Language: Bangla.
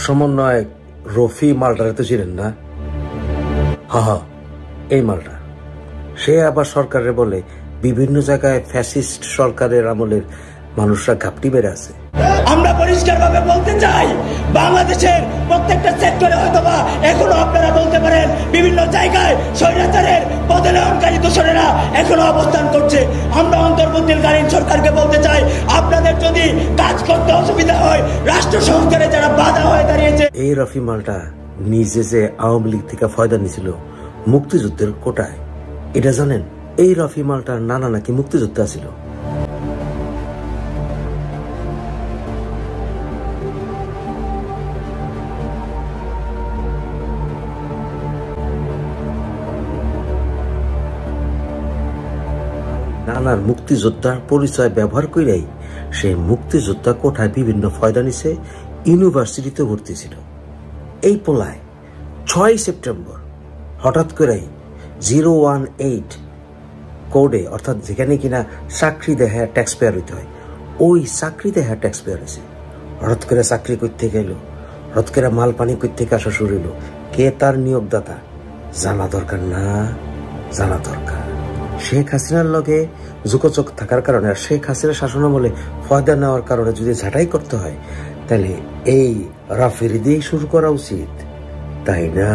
সমন্বয়ক রফি মালটারে তো ছিলেন না? হা, এই মালটা। সে আবার সরকারে বলে বিভিন্ন জায়গায় ফ্যাসিস্ট সরকারের আমলের মানুষরা ঘাপটি বেড়ে আছে। আমরা পরিষ্কারভাবে বলতে চাই, বাংলাদেশের প্রত্যেকটা সেক্টরে হয়তোবা এখনো আপনারা বলতে পারেন বিভিন্ন জায়গায় স্বৈরাচারের পদলেহনকারী দোসরেরা এখনো অবস্থান করছে। আমরা অন্তর্বর্তীকালীন সরকারকে বলতে চাই, আপনাদের যদি কাজ করতে অসুবিধা হয়, রাষ্ট্র সংস্কারে যারা বাধা হয়ে দাঁড়িয়েছে। এই রফি মালটা নিজে যে আওয়ামী লীগ থেকে ফয়দা নিছিল মুক্তিযুদ্ধের কোটায়, এটা জানেন? এই রফি মালটার নানা নাকি মুক্তিযোদ্ধা ছিল। নানার মুক্তিযোদ্ধার পরিচয় ব্যবহার করেই সে মুক্তিযোদ্ধা কোঠায় বিভিন্ন ফয়দা নিছে, ইউনিভার্সিটিতে ভর্তি ছিল। এই পোলায় 6 সেপ্টেম্বর হঠাৎ করেই 018 কোডে, অর্থাৎ যেখানে কিনা চাকরি দেহা ট্যাক্স পেয়ার হইতে হয়, ওই চাকরি দেহা ট্যাক্স পেয়ার হয়েছে। হঠাৎ করে চাকরি করতে গেল, হঠাৎ করে মাল পানি করতে আসা শুরু হইল। কে তার নিয়োগদাতা জানা দরকার না? জানা দরকার। শেখ হাসিনার লগে যোগাযোগ থাকার কারণে আর শেখ হাসিনার শাসনামলে ফয়দা নেওয়ার কারণে যদি ঝাঁটাই করতে হয়, তাহলে এই রাফির দিয়েই শুরু করা উচিত, তাই না?